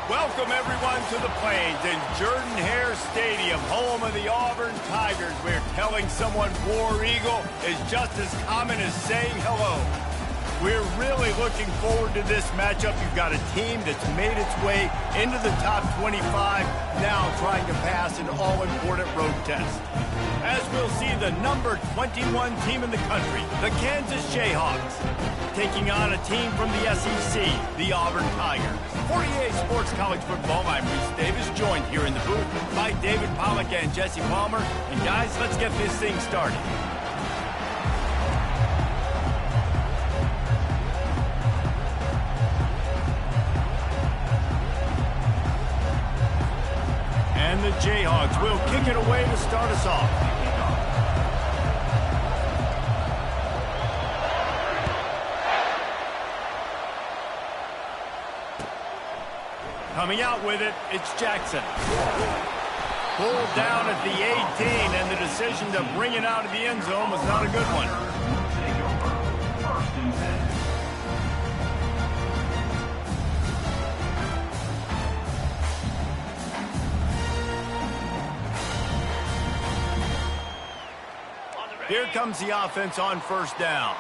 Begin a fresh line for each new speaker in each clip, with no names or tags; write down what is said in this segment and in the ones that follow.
Welcome, everyone, to the Plains in Jordan-Hare Stadium, home of the Auburn Tigers, where telling someone War Eagle is just as common as saying hello. We're really looking forward to this matchup. You've got a team that's made its way into the top 25, now trying to pass an all-important road test. As we'll see, the number 21 team in the country, the Kansas Jayhawks, taking on a team from the SEC, the Auburn Tigers. 48 Sports College Football, I'm Reese Davis, joined here in the booth by David Pollack and Jesse Palmer. And guys, let's get this thing started. And the Jayhawks will kick it away to start us off. Coming out with it, it's Jackson. Pulled down at the 18, and the decision to bring it out of the end zone was not a good one. Here comes the offense on first down.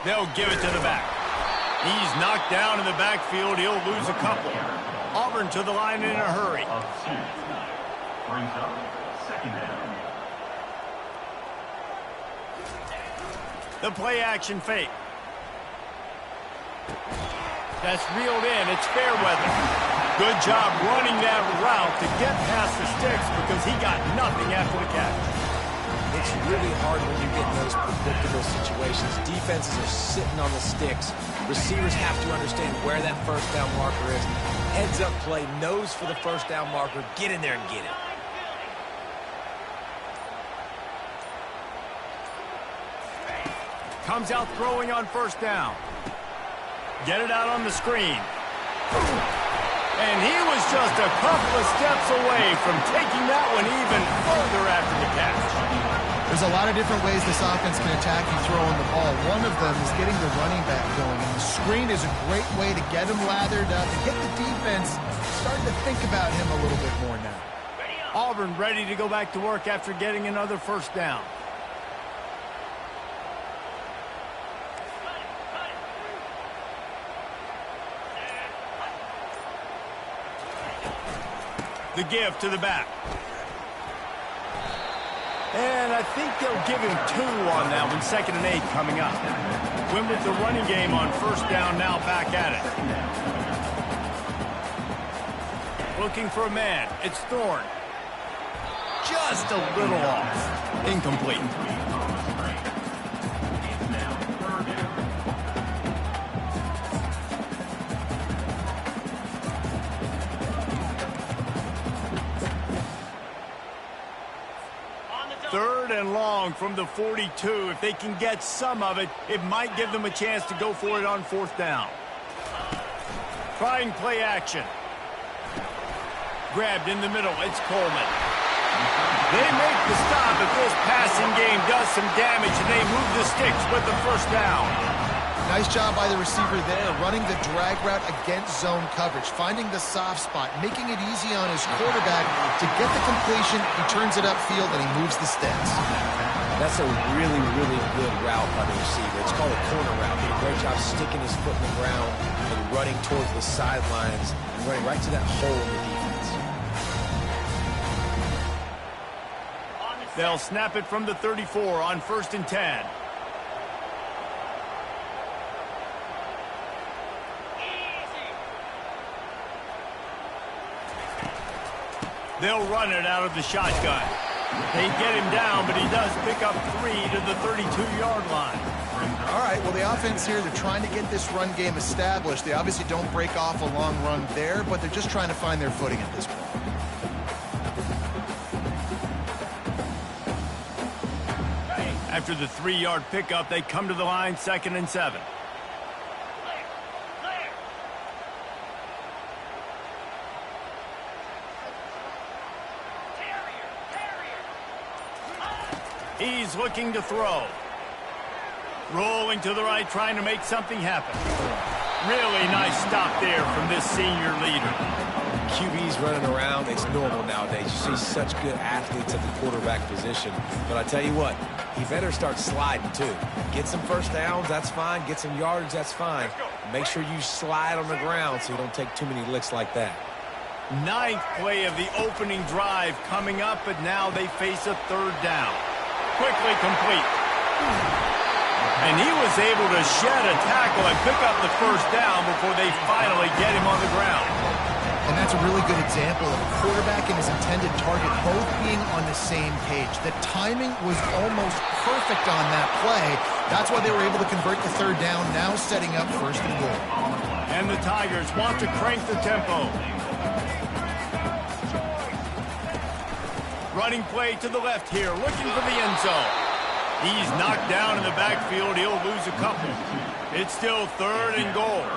They'll give it to the back. He's knocked down in the backfield. He'll lose a couple. Auburn to the line in a hurry.
Brings up second down.
The play action fake. That's reeled in. It's fair weather. Good job running that route to get past the sticks because he got nothing after the catch.
It's really hard when you get in those predictable situations. Defenses are sitting on the sticks. Receivers have to understand where that first down marker is. Heads up play, nose for the first down marker. Get in there and get it.
Comes out throwing on first down. Get it out on the screen. And he was just a couple of steps away from taking that one even further after the catch.
There's a lot of different ways this offense can attack you throwing the ball. One of them is getting the running back going. And the screen is a great way to get him lathered up and get the defense starting to think about him a little bit more now.
Auburn ready to go back to work after getting another first down. The give to the back. And I think they'll give him 2 on that one. 2nd and 8 coming up. Win with the running game on first down, now back at it. Looking for a man. It's Thorne. Just a little off. Incomplete. Third and long from the 42. If they can get some of it, it might give them a chance to go for it on fourth down. Trying play action. Grabbed in the middle. It's Coleman. They make the stop, but this passing game does some damage, and they move the sticks with the first down.
Nice job by the receiver there, running the drag route against zone coverage, finding the soft spot, making it easy on his quarterback to get the completion. He turns it upfield, and he moves the sticks.
That's a really, really good route by the receiver. It's called a corner route. He did a great job sticking his foot in the ground and running towards the sidelines and running right to that hole in the defense.
They'll snap it from the 34 on 1st and 10. They'll run it out of the shotgun. They get him down, but he does pick up 3 to the 32-yard line.
All right, well, the offense here, they're trying to get this run game established. They obviously don't break off a long run there, but they're just trying to find their footing at this point.
After the 3-yard pickup, they come to the line 2nd and 7. He's looking to throw. Rolling to the right, trying to make something happen. Really nice stop there from this senior leader.
QB's running around. It's normal nowadays. You see such good athletes at the quarterback position. But I tell you what, he better start sliding too. Get some first downs, that's fine. Get some yardage, that's fine. Make sure you slide on the ground so you don't take too many licks like that.
Ninth play of the opening drive coming up, but now they face a third down. Quickly complete. And he was able to shed a tackle and pick up the first down before they finally get him on the ground.
And that's a really good example of a quarterback and his intended target both being on the same page. The timing was almost perfect on that play. That's why they were able to convert the third down, now setting up first and goal.
And the Tigers want to crank the tempo. Running play to the left here, looking for the end zone. He's knocked down in the backfield. He'll lose a couple. It's still third and goal.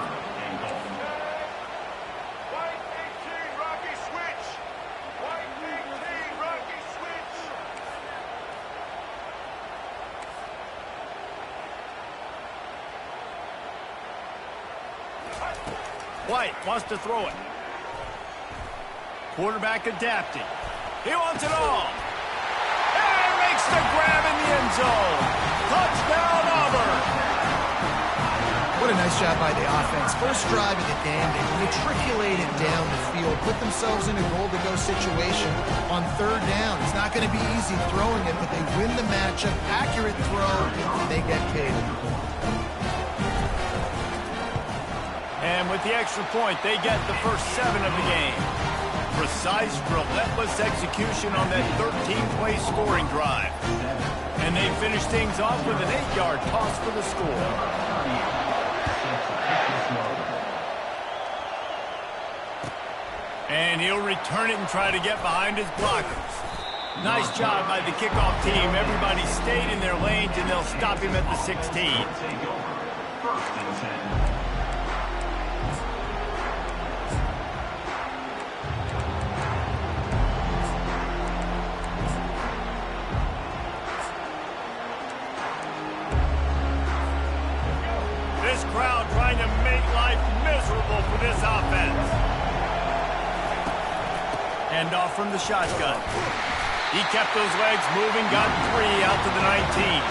White wants to throw it. Quarterback adapting. He wants it all. And makes the grab in the end zone. Touchdown, Auburn.
What a nice job by the offense. First drive of the game, they matriculated down the field, put themselves in a goal-to-go situation on third down. It's not going to be easy throwing it, but they win the matchup. Accurate throw, and they get paid.
And with the extra point, they get the first 7 of the game. Precise, relentless execution on that 13-play scoring drive. And they finish things off with an 8-yard toss for the score. And he'll return it and try to get behind his blockers. Nice job by the kickoff team. Everybody stayed in their lanes, and they'll stop him at the 16. This crowd trying to make life miserable for this offense. Hand off from the shotgun. He kept those legs moving, got 3 out to the 19.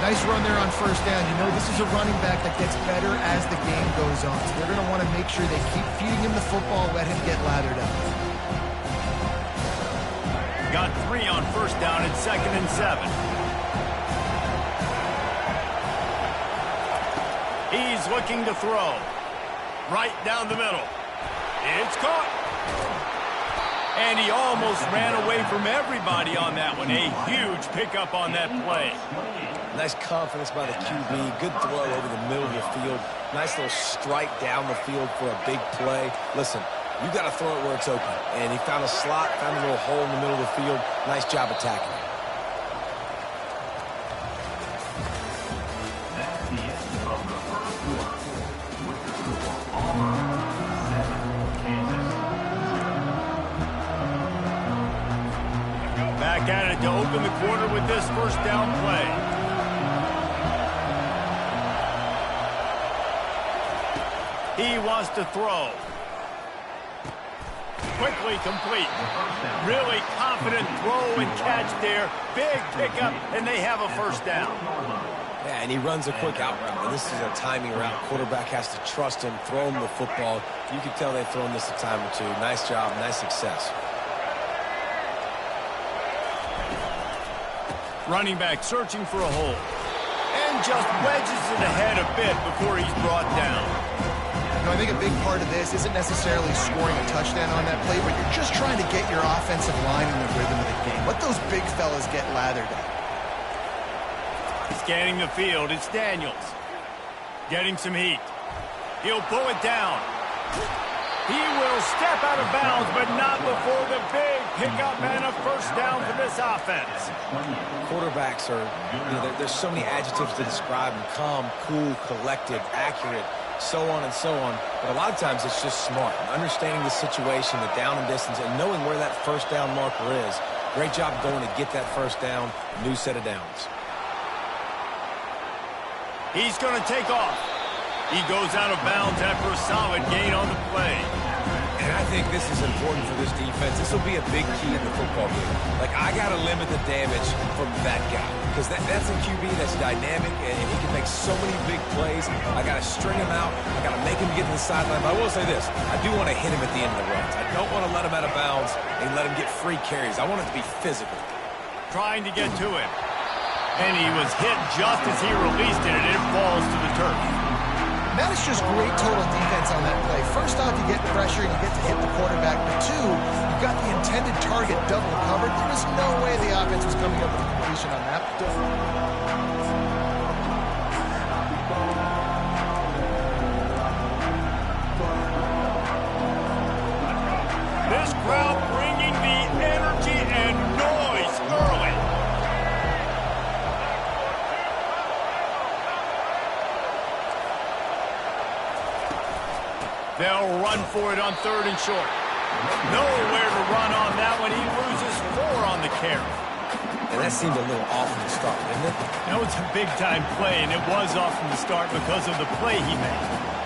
Nice run there on first down. You know, this is a running back that gets better as the game goes on. So they're going to want to make sure they keep feeding him the football, let him get lathered up.
Got 3 on first down at 2nd and 7. He's looking to throw. Right down the middle. It's caught. And he almost ran away from everybody on that one. A huge pickup on that play.
Nice confidence by the QB. Good throw over the middle of the field. Nice little strike down the field for a big play. Listen, you got to throw it where it's open. And he found a slot, found a little hole in the middle of the field. Nice job attacking it.
Back at it to open the quarter with this first down play. He wants to throw. Quickly complete. Really confident throw and catch there. Big pickup, and they have a first down.
Yeah, and he runs a quick out route. And this is a timing route. Quarterback has to trust him, throw him the football. You can tell they've thrown this a time or two. Nice job, nice success.
Running back searching for a hole. And just wedges it ahead a bit before he's brought down.
You know, I think a big part of this isn't necessarily scoring a touchdown on that play, but you're just trying to get your offensive line in the rhythm of the game. Let those big fellas get lathered up.
Scanning the field, it's Daniels. Getting some heat. He'll pull it down. He will step out of bounds, but not before the big pickup and a first down for this offense.
Quarterbacks are, there's so many adjectives to describe them. Calm, cool, collected, accurate, so on and so on. But a lot of times it's just smart. Understanding the situation, the down and distance, and knowing where that first down marker is. Great job going to get that first down. New set of downs.
He's going to take off. He goes out of bounds after a solid gain on the play.
And I think this is important for this defense. This will be a big key in the football game. Like, I got to limit the damage from that guy. Because that's a QB that's dynamic, and he can make so many big plays. I got to string him out. I got to make him get to the sideline. But I will say this. I do want to hit him at the end of the runs. I don't want to let him out of bounds and let him get free carries. I want it to be physical.
Trying to get to him. And he was hit just as he released it, and it falls to the turf.
That is just great total defense on that play. First off, you get pressure, you get to hit the quarterback. But two, you got the intended target double covered. There was no way the offense was coming up with a completion on that.
This crowd bringing the energy and noise early. They'll run for it on 3rd and short. Nowhere to run on that one. He loses 4 on the carry.
And that seemed a little off from the start, didn't it?
That was a big-time play, and it was off from the start because of the play he made.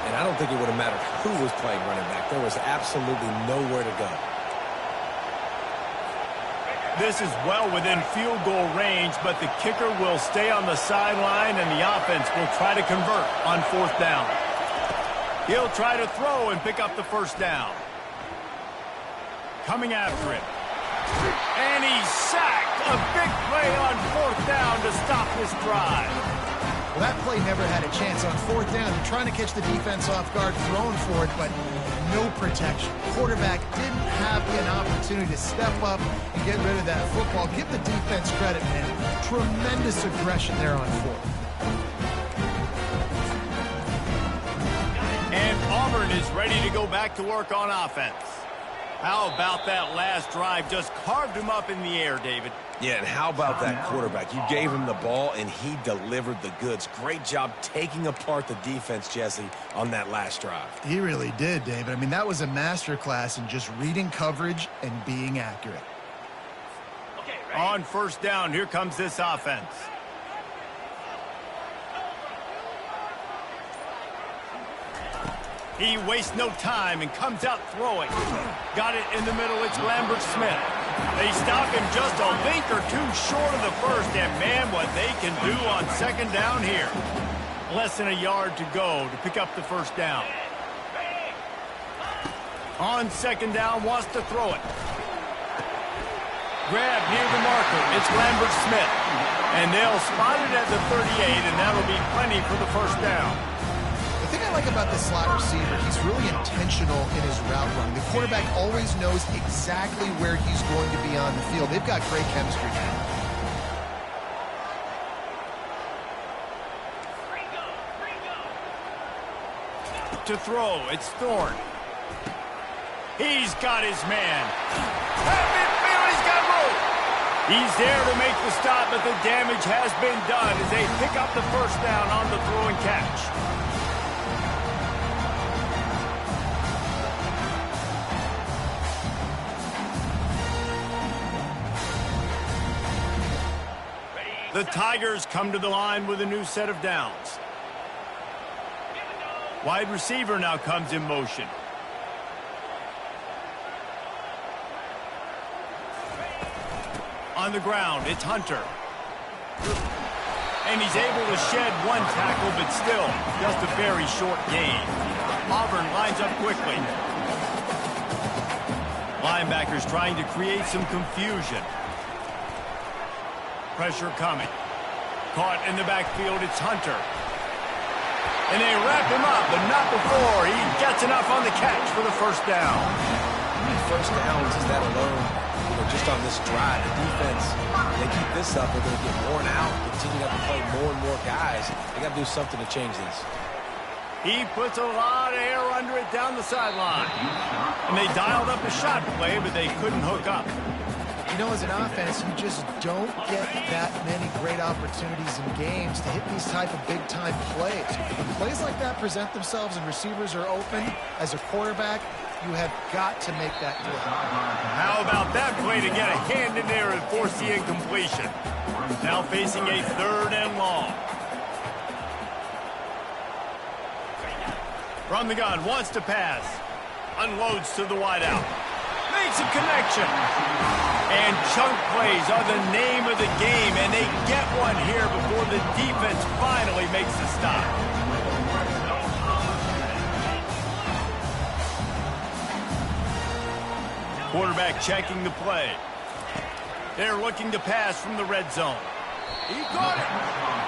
And I don't think it would have mattered who was playing running back. There was absolutely nowhere to go.
This is well within field goal range, but the kicker will stay on the sideline, and the offense will try to convert on 4th down. He'll try to throw and pick up the 1st down. Coming after it. And he's sacked. A big play on 4th down to stop this drive.
Well, that play never had a chance on 4th down. They're trying to catch the defense off guard, throwing for it, but no protection. Quarterback didn't have an opportunity to step up and get rid of that football. Give the defense credit, man. Tremendous aggression there on 4th.
And Auburn is ready to go back to work on offense. How about that last drive? Just carved him up in the air, David.
Yeah, and how about that quarterback? You gave him the ball, and he delivered the goods. Great job taking apart the defense, Jesse, on that last drive.
He really did, David. I mean, that was a masterclass in just reading coverage and being accurate.
On 1st down, here comes this offense. He wastes no time and comes out throwing. Got it in the middle. It's Lambert-Smith. They stop him just a link or 2 short of the 1st, and man, what they can do on 2nd down here. Less than a yard to go to pick up the 1st down. On 2nd down, wants to throw it. Grab near the marker. It's Lambert-Smith. And they'll spot it at the 38, and that'll be plenty for the 1st down.
The thing I like about the slot receiver, he's really intentional in his route run. The quarterback always knows exactly where he's going to be on the field. They've got great chemistry now.
To throw, it's Thorne. He's got his man. At midfield, he's got room. He's there to make the stop, but the damage has been done as they pick up the 1st down on the throw and catch. The Tigers come to the line with a new set of downs. Wide receiver now comes in motion. On the ground, it's Hunter. And he's able to shed 1 tackle, but still just a very short gain. Auburn lines up quickly. Linebackers trying to create some confusion. Pressure coming. Caught in the backfield, it's Hunter. And they wrap him up, but not before he gets enough on the catch for the 1st down.
How many 1st downs is that alone? Just on this drive, the defense, they keep this up, they're going to get worn out, continue to have to play more and more guys. They got to do something to change this.
He puts a lot of air under it down the sideline. And they dialed up a shot play, but they couldn't hook up.
You know, as an offense, you just don't get that many great opportunities in games to hit these type of big-time plays. When plays like that present themselves and receivers are open, as a quarterback, you have got to make that play.
How about that play to get a hand in there and force the incompletion? Now facing a 3rd and long. From the gun, wants to pass. Unloads to the wideout. Makes a connection. And chunk plays are the name of the game, and they get one here before the defense finally makes the stop. Quarterback checking the play. They're looking to pass from the red zone. He caught it.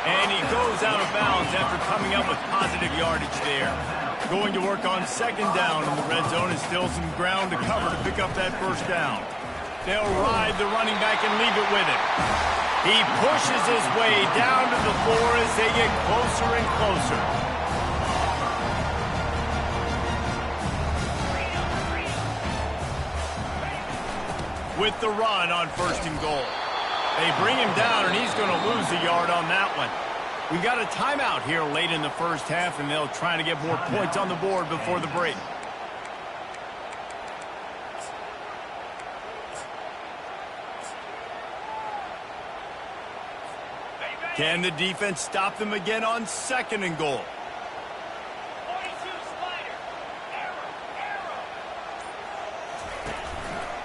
And he goes out of bounds after coming up with positive yardage there. Going to work on second down in the red zone and still some ground to cover to pick up that first down. They'll ride the running back and leave it with him. He pushes his way down to the floor as they get closer and closer. With the run on first and goal. They bring him down, and he's going to lose a yard on that one. We've got a timeout here late in the first half, and they'll try to get more points on the board before the break. Can the defense stop them again on second and goal?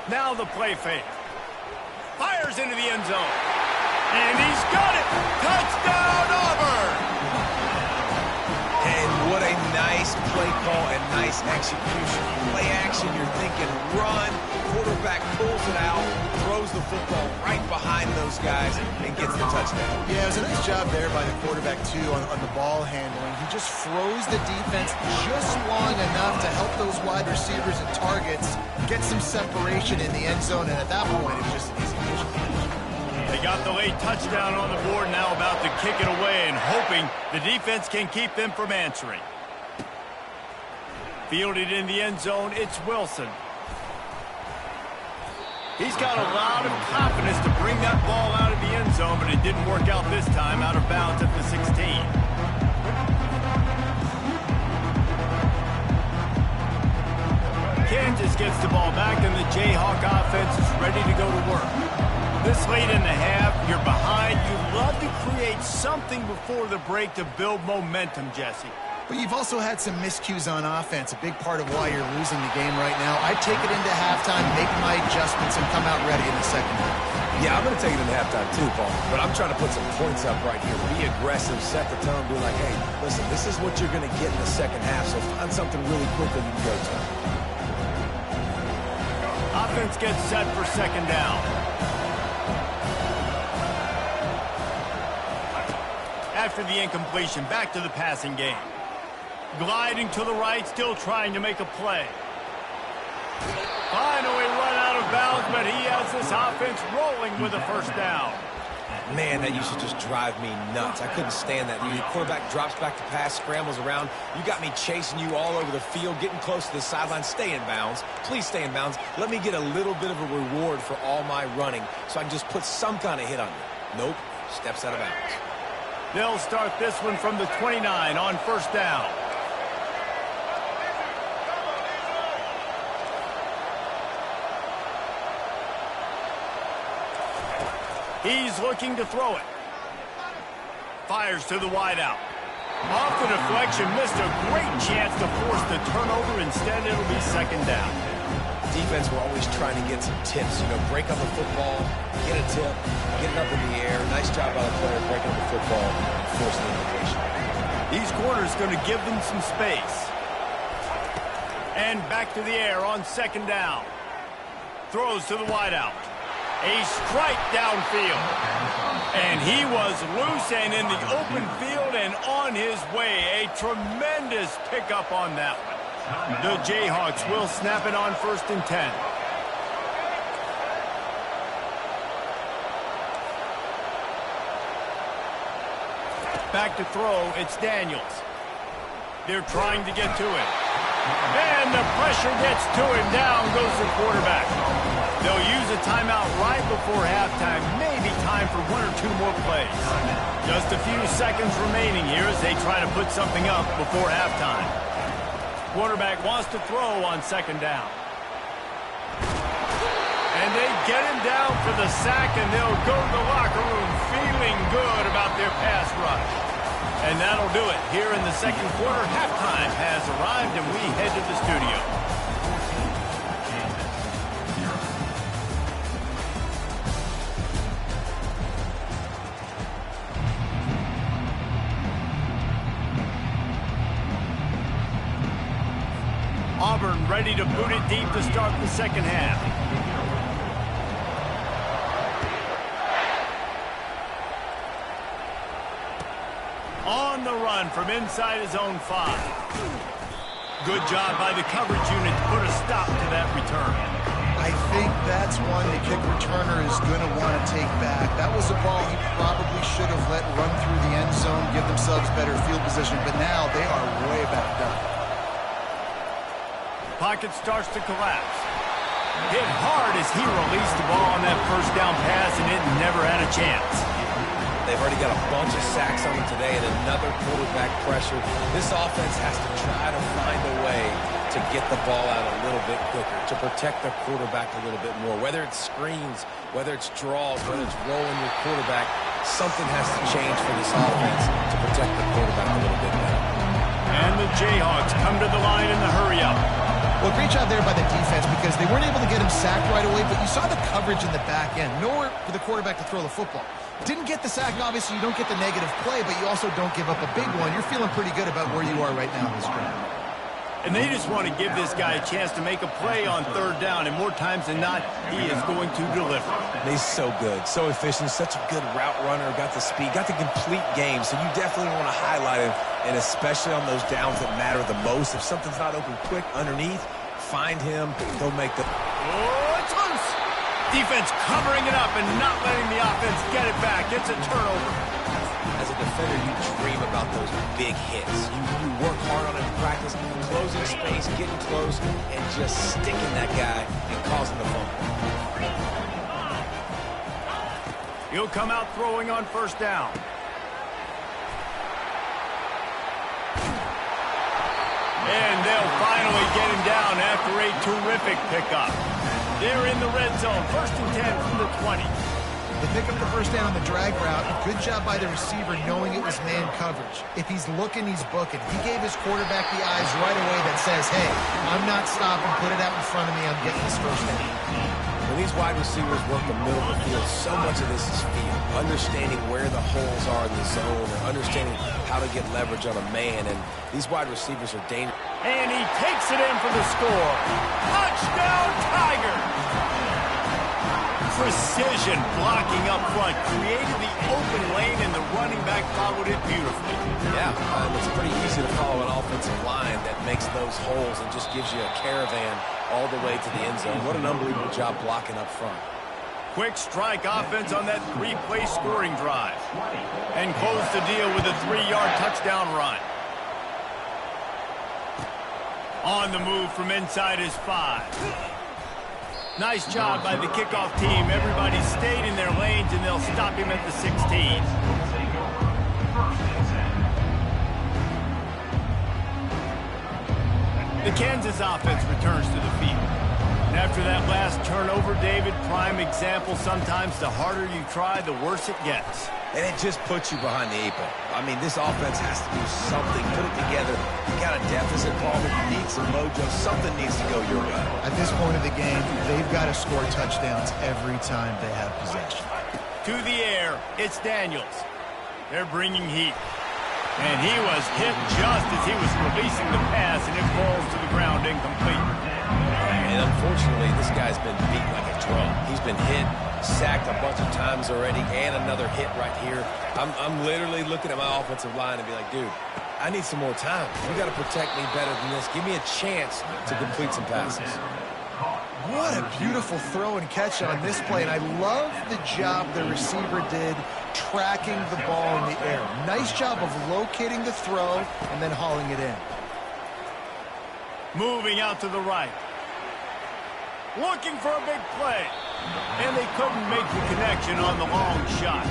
Now the play fake. Fires into the end zone. And he's got it. Touchdown, Auburn.
And what a nice play call and nice execution. Play action, you're thinking run. Quarterback pulls it out, throws the football right behind those guys, and gets the touchdown.
Yeah, it was a nice job there by the quarterback, too, on the ball handling. He just froze the defense just long enough to help those wide receivers and targets get some separation in the end zone, and at that point, it was just an easy mission.
They got the late touchdown on the board, now about to kick it away and hoping the defense can keep them from answering. Fielded in the end zone, it's Wilson. He's got a lot of confidence to bring that ball out of the end zone, but it didn't work out this time, out of bounds at the 16. Kansas gets the ball back, and the Jayhawk offense is ready to go to work. This late in the half, you're behind. You love to create something before the break to build momentum, Jesse.
But you've also had some miscues on offense, a big part of why you're losing the game right now. I take it into halftime, make my adjustments, and come out ready in the second half.
Yeah, I'm going to take it into halftime too, Paul. But I'm trying to put some points up right here. Be aggressive, set the tone, be like, hey, listen, this is what you're going to get in the second half, so find something really quick that you can go to.
Offense gets set for second down. After the incompletion, back to the passing game. Gliding to the right, still trying to make a play. Finally run out of bounds, but he has this offense rolling with a first down.
Man, that used to just drive me nuts. I couldn't stand that. Your quarterback drops back to pass, scrambles around. You got me chasing you all over the field, getting close to the sideline. Stay in bounds. Please stay in bounds. Let me get a little bit of a reward for all my running so I can just put some kind of hit on you. Nope. Steps out of bounds.
They'll start this one from the 29 on first down. He's looking to throw it. Fires to the wideout. Off the deflection, missed a great chance to force the turnover. Instead, it'll be second down.
Defense, we're always trying to get some tips. You know, break up the football, get a tip, get it up in the air. Nice job by the player breaking up the football and forcing the invitation.
These corners going to give them some space. And back to the air on second down. Throws to the wideout. A strike downfield. And he was loose and in the open field and on his way. A tremendous pickup on that one. The Jayhawks will snap it on first and 10. Back to throw, it's Daniels. They're trying to get to it. And the pressure gets to him. Down goes the quarterback. They'll use a timeout right before halftime. Maybe time for one or two more plays. Just a few seconds remaining here as they try to put something up before halftime. Quarterback wants to throw on second down. And they get him down for the sack, and they'll go to the locker room feeling good about their pass rush. And that'll do it here in the second quarter. Halftime has arrived, and we head to the studio. Auburn ready to boot it deep to start the second half. On the run from inside his own 5. Good job by the coverage unit to put a stop to that return.
I think that's one the kick returner is going to want to take back. That was a ball he probably should have let run through the end zone, give themselves better field position, but now they are way backed up.
Pocket starts to collapse. Hit hard as he released the ball on that first down pass, and it never had a chance.
They've already got a bunch of sacks on them today and another quarterback pressure. This offense has to try to find a way to get the ball out a little bit quicker, to protect the quarterback a little bit more. Whether it's screens, whether it's draws, whether it's rolling your quarterback, something has to change for this offense to protect the quarterback a little bit better.
And the Jayhawks come to the line in the hurry-up.
Well, great job there by the defense because they weren't able to get him sacked right away, but you saw the coverage in the back end. Nowhere for the quarterback to throw the football. Didn't get the sack, obviously you don't get the negative play, but you also don't give up a big one. You're feeling pretty good about where you are right now in this game.
And they just want to give this guy a chance to make a play on third down, and more times than not, he is going to deliver.
He's so good, so efficient, such a good route runner, got the speed, got the complete game, so you definitely want to highlight him, and especially on those downs that matter the most. If something's not open quick underneath, find him, go make the...
Oh, it's loose! Defense covering it up and not letting the offense get it back. It's a turnover.
As a defender, you dream about those big hits. You work hard on it in practice, closing space, getting close, and just sticking that guy and causing the fumble.
He'll come out throwing on first down. And they'll finally get him down after a terrific pickup. They're in the red zone, 1st and 10 from the 20.
They pick up the first down on the drag route. Good job by the receiver knowing it was man coverage. If he's looking, he's booking. He gave his quarterback the eyes right away that says, hey, I'm not stopping. Put it out in front of me. I'm getting this first down.
When these wide receivers work the middle of the field, so much of this is feel. Understanding where the holes are in the zone or understanding how to get leverage on a man. And these wide receivers are dangerous.
And he takes it in for the score. Touchdown, Tigers! Precision blocking up front created the open lane, and the running back followed it beautifully.
Yeah, it's pretty easy to follow an offensive line that makes those holes and just gives you a caravan all the way to the end zone. What an unbelievable job blocking up front.
Quick strike offense on that 3-play scoring drive. And close the deal with a 3-yard touchdown run. On the move from inside his 5. Nice job by the kickoff team. Everybody stayed in their lanes, and they'll stop him at the 16. The Kansas offense returns to the field. And after that last turnover, David, prime example, sometimes the harder you try, the worse it gets.
And it just puts you behind the 8 ball. I mean, this offense has to do something, put it together. You got a deficit problem, you need some mojo, something needs to go your way.
At this point of the game, they've got to score touchdowns every time they have possession.
To the air, it's Daniels. They're bringing heat. And he was hit just as he was releasing the pass, and it falls to the ground incomplete.
And unfortunately, this guy's been beat like a drum. He's been hit, sacked a bunch of times already, and another hit right here. I'm literally looking at my offensive line and be like, dude, I need some more time. You got to protect me better than this. Give me a chance to complete some passes.
What a beautiful throw and catch on this play, and I love the job the receiver did tracking the ball in the air. Nice job of locating the throw and then hauling it in.
Moving out to the right. Looking for a big play. And they couldn't make the connection on the long shot.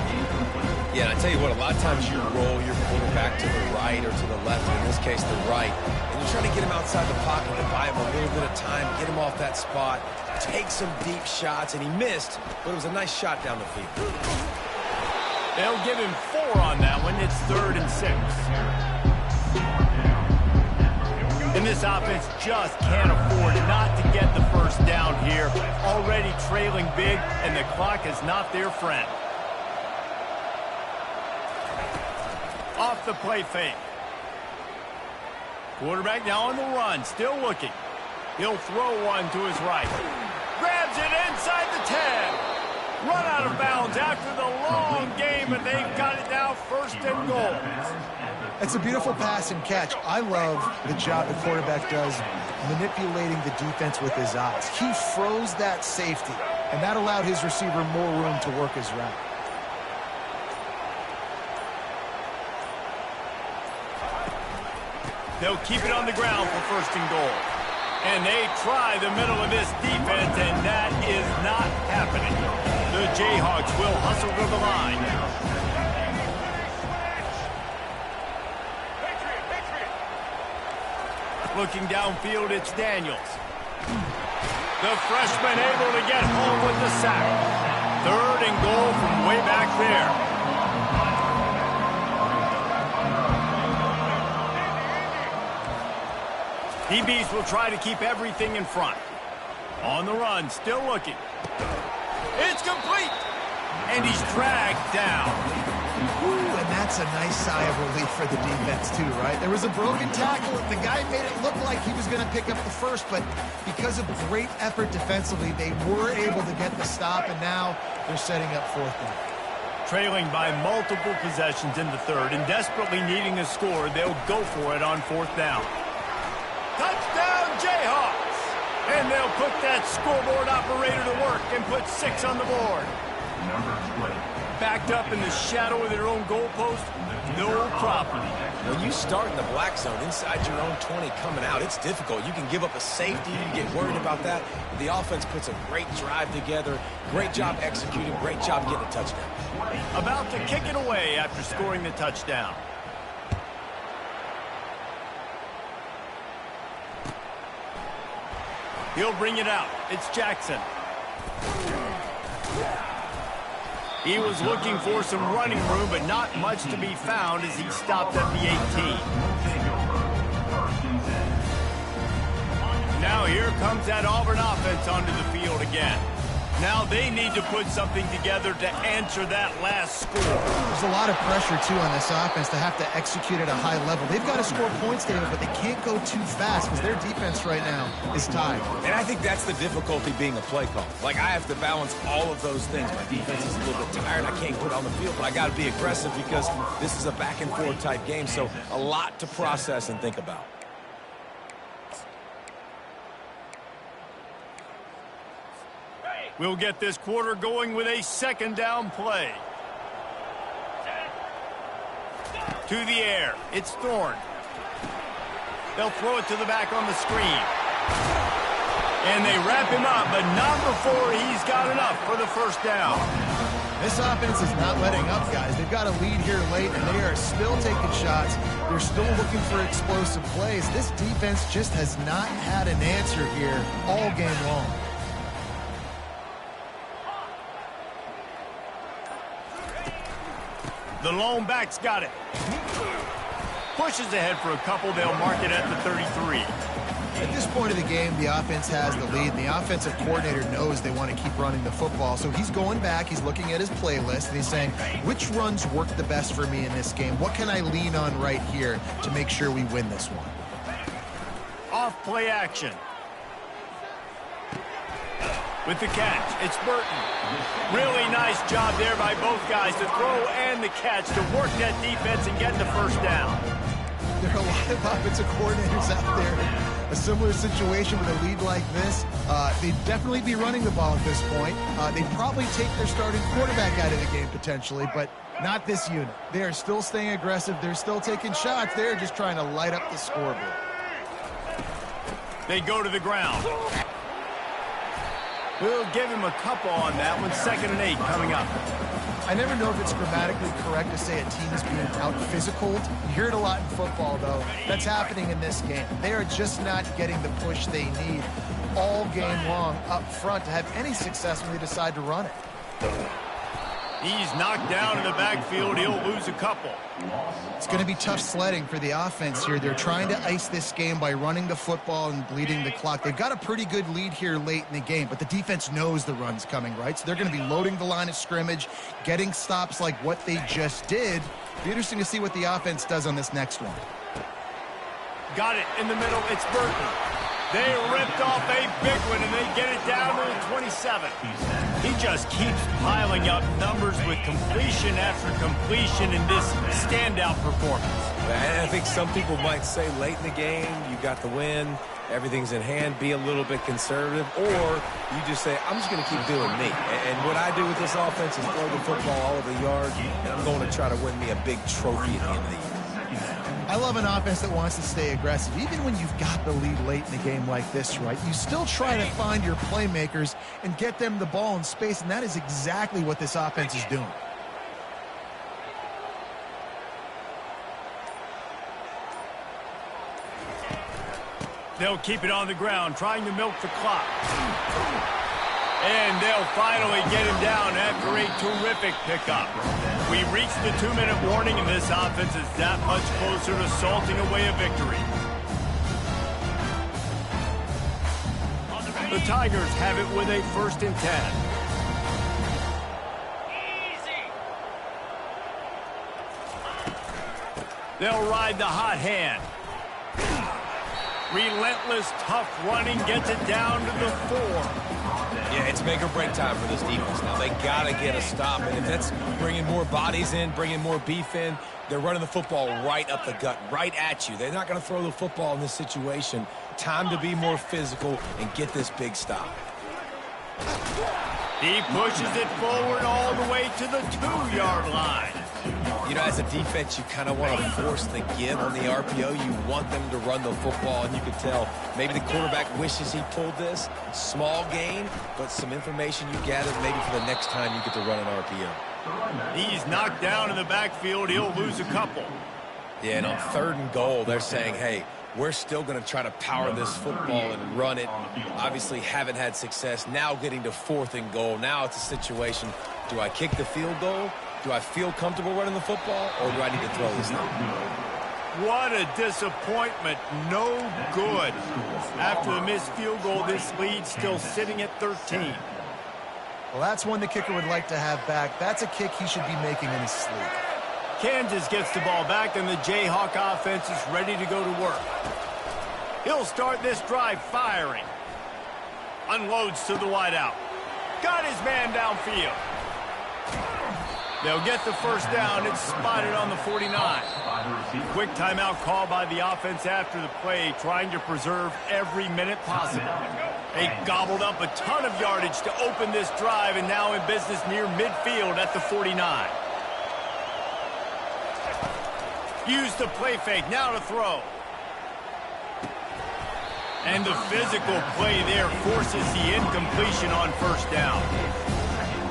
Yeah, and I tell you what, a lot of times you roll your quarterback to the right or to the left, in this case the right, and you're trying to get him outside the pocket to buy him a little bit of time, get him off that spot, take some deep shots, and he missed, but it was a nice shot down the field.
They'll give him 4 on that one. It's 3rd and 6. And this offense just can't afford not to get the first down here. Already trailing big, and the clock is not their friend. Off the play fake. Quarterback now on the run, still looking. He'll throw one to his right. Grabs it inside the 10. Run out of bounds after the long game, and they've got it now 1st and goal.
It's a beautiful pass and catch. I love the job the quarterback does manipulating the defense with his eyes. He froze that safety, and that allowed his receiver more room to work his route.
They'll keep it on the ground for 1st and goal. And they try the middle of this defense, and that is not happening. The Jayhawks will hustle to the line. Looking downfield, it's Daniels. The freshman able to get home with the sack. 3rd and goal from way back there. DBs will try to keep everything in front. On the run, still looking. It's complete. And he's dragged down.
Ooh, and that's a nice sigh of relief for the defense too, right? There was a broken tackle. The guy made it look like he was going to pick up the first, but because of great effort defensively, they were able to get the stop, and now they're setting up 4th down.
Trailing by multiple possessions in the 3rd and desperately needing a score, they'll go for it on 4th down. Touchdown, Jayhawks! And they'll put that scoreboard operator to work and put 6 on the board. Backed up in the shadow of their own goalpost, no problem.
When you start in the black zone inside your own 20 coming out, it's difficult. You can give up a safety. You get worried about that. The offense puts a great drive together. Great job executing. Great job getting a touchdown.
About to kick it away after scoring the touchdown. He'll bring it out. It's Jackson. He was looking for some running room, but not much to be found as he stopped at the 18. Now here comes that Auburn offense onto the field again. Now they need to put something together to answer that last score.
There's a lot of pressure, too, on this offense to have to execute at a high level. They've got to score points, David, but they can't go too fast because their defense right now is tied.
And I think that's the difficulty being a play call. Like, I have to balance all of those things. My defense is a little bit tired. I can't put on the field, but I got to be aggressive because this is a back-and-forth type game, so a lot to process and think about.
We'll get this quarter going with a 2nd down play. To the air. It's Thorne. They'll throw it to the back on the screen. And they wrap him up, but not before he's got enough for the 1st down.
This offense is not letting up, guys. They've got a lead here late, and they are still taking shots. They're still looking for explosive plays. This defense just has not had an answer here all game long.
The lone back's got it. Pushes ahead for a couple. They'll mark it at the 33.
At this point of the game, the offense has the lead, and the offensive coordinator knows they want to keep running the football. So he's going back, he's looking at his playlist, and he's saying, which runs work the best for me in this game? What can I lean on right here to make sure we win this one?
Off play action. With the catch, it's Burton. Really nice job there by both guys to throw and the catch to work that defense and get the 1st down.
There are a lot of offensive coordinators out there. A similar situation with a lead like this. They'd definitely be running the ball at this point. They'd probably take their starting quarterback out of the game potentially, but not this unit. They are still staying aggressive. They're still taking shots. They're just trying to light up the scoreboard.
They go to the ground. We'll give him a couple on that one. 2nd and 8 coming up.
I never know if it's grammatically correct to say a team is being out-physicaled. You hear it a lot in football, though. That's happening in this game. They are just not getting the push they need all game long up front to have any success when they decide to run it.
He's knocked down in the backfield. He'll lose a couple.
It's going to be tough sledding for the offense here. They're trying to ice this game by running the football and bleeding the clock. They've got a pretty good lead here late in the game, but the defense knows the run's coming, right? So they're going to be loading the line of scrimmage, getting stops like what they just did. Be interesting to see what the offense does on this next one.
Got it in the middle. It's Burton. They ripped off a big one, and they get it down to the 27. He just keeps piling up numbers with completion after completion in this standout performance.
And I think some people might say late in the game, you got the win, everything's in hand, be a little bit conservative, or you just say, I'm just going to keep doing me. And what I do with this offense is throw the football all over the yard, and I'm going to try to win me a big trophy at the end of the year.
I love an offense that wants to stay aggressive. Even when you've got the lead late in a game like this, right, you still try to find your playmakers and get them the ball in space, and that is exactly what this offense is doing.
They'll keep it on the ground, trying to milk the clock. And they'll finally get him down after a terrific pickup. We reached the 2-minute warning, and this offense is that much closer to salting away a victory. The Tigers have it with a 1st and 10. They'll ride the hot hand. Relentless, tough running gets it down to the 4.
Yeah, it's make or break time for this defense. Now, they got to get a stop, and if that's bringing more bodies in, bringing more beef in, they're running the football right up the gut, right at you. They're not going to throw the football in this situation. Time to be more physical and get this big stop.
He pushes it forward all the way to the 2-yard line.
You know, as a defense, you kind of want to force the give on the RPO. You want them to run the football, and you can tell maybe the quarterback wishes he pulled this. Small gain, but some information you gathered maybe for the next time you get to run an RPO.
He's knocked down in the backfield. He'll lose a couple.
Yeah, and on 3rd and goal, they're saying, hey, we're still going to try to power this football and run it. Obviously haven't had success. Now getting to 4th and goal. Now it's a situation, do I kick the field goal? Do I feel comfortable running the football, or do I need to throw this thing?
What a disappointment. No good. After the missed field goal, this lead still sitting at 13.
Well, that's one the kicker would like to have back. That's a kick he should be making in his sleep.
Kansas gets the ball back, and the Jayhawk offense is ready to go to work. He'll start this drive firing. Unloads to the wideout. Got his man downfield. They'll get the 1st down. It's spotted on the 49. Quick timeout call by the offense after the play, trying to preserve every minute possible. They gobbled up a ton of yardage to open this drive, and now in business near midfield at the 49. Use the play fake, now to throw. And the physical play there forces the incompletion on 1st down.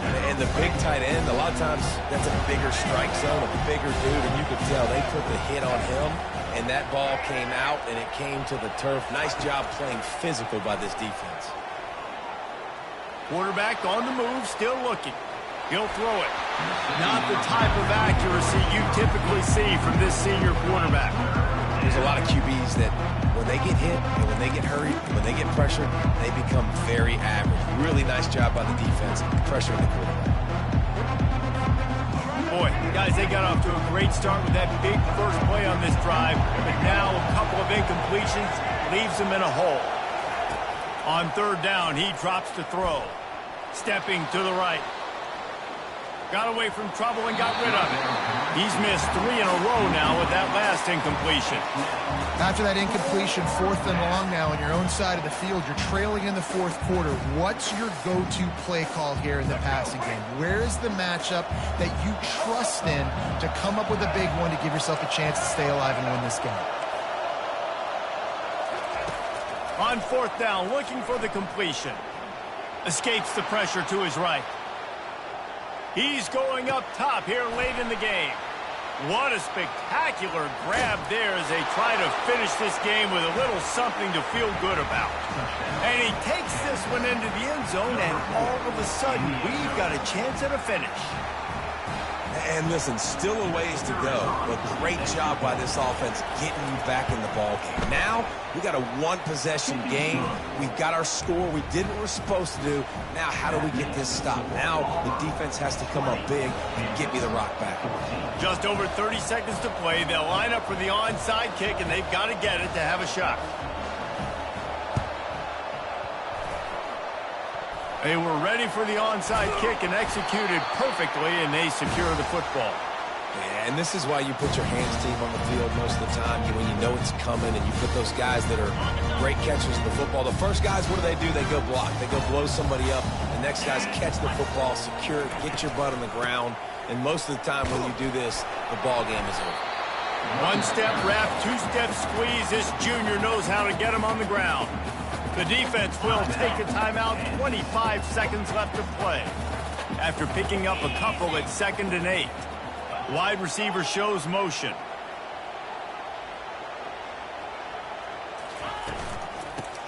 And the big tight end, a lot of times that's a bigger strike zone, a bigger dude, and you could tell they put the hit on him, and that ball came out, and it came to the turf. Nice job playing physical by this defense.
Quarterback on the move, still looking. He'll throw it. Not the type of accuracy you typically see from this senior quarterback.
There's a lot of QBs that when they get hit and when they get hurried and when they get pressured, they become very average. Really nice job by the defense pressuring the quarterback.
Boy, guys, they got off to a great start with that big first play on this drive, but now a couple of incompletions leaves them in a hole. On 3rd down, he drops to throw. Stepping to the right. Got away from trouble and got rid of it. He's missed 3 in a row now with that last incompletion.
After that incompletion, 4th and long now on your own side of the field, you're trailing in the 4th quarter. What's your go-to play call here in the passing game? Where is the matchup that you trust in to come up with a big one to give yourself a chance to stay alive and win this game?
On 4th down, looking for the completion. Escapes the pressure to his right. He's going up top here late in the game. What a spectacular grab there as they try to finish this game with a little something to feel good about. And he takes this one into the end zone, and all of a sudden, we've got a chance at a finish.
And listen, still a ways to go, but great job by this offense getting you back in the ball game. Now, we got a one-possession game. We've got our score. We did what we're supposed to do. Now, how do we get this stopped? Now, the defense has to come up big and get me the rock back.
Just over 30 seconds to play. They'll line up for the onside kick, and they've got to get it to have a shot. They were ready for the onside kick and executed perfectly, and they secure the football.
Yeah, and this is why you put your hands team on the field most of the time when you know it's coming, and you put those guys that are great catchers of the football. The first guys, what do? They go block. They go blow somebody up. The next guys catch the football, secure it, get your butt on the ground. And most of the time when you do this, the ball game is over.
One-step wrap, two-step squeeze. This junior knows how to get him on the ground. The defense will take a timeout. 25 seconds left to play. After picking up a couple at 2nd and 8. Wide receiver shows motion.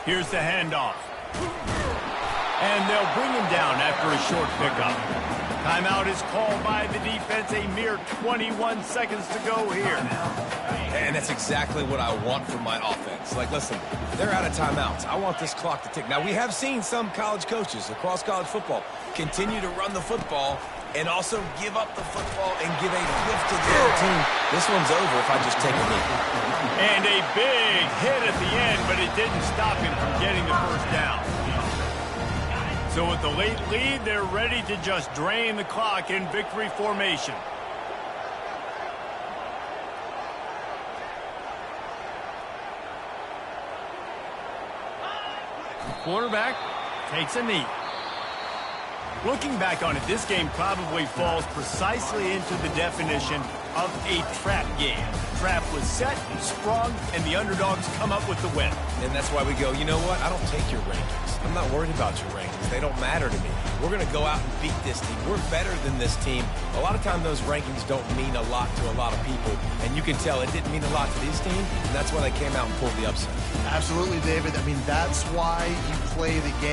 Here's the handoff. And they'll bring him down after a short pickup. Timeout is called by the defense. A mere 21 seconds to go here.
And that's exactly what I want from my offense. Like, listen, they're out of timeouts. I want this clock to tick. Now, we have seen some college coaches across college football continue to run the football and also give up the football and give a lift to their team. This one's over if I just take a knee.
And a big hit at the end, but it didn't stop him from getting the first down. So with the late lead, they're ready to just drain the clock in victory formation. Quarterback takes a knee. Looking back on it, this game probably falls precisely into the definition of a trap game. Trap was set, sprung, and the underdogs come up with the win.
And that's why we go, you know what? I don't take your rankings. I'm not worried about your rankings. They don't matter to me. We're going to go out and beat this team. We're better than this team. A lot of time those rankings don't mean a lot to a lot of people. And you can tell it didn't mean a lot to this team. And that's why they came out and pulled the upset.
Absolutely, David. I mean, that's why you play the game.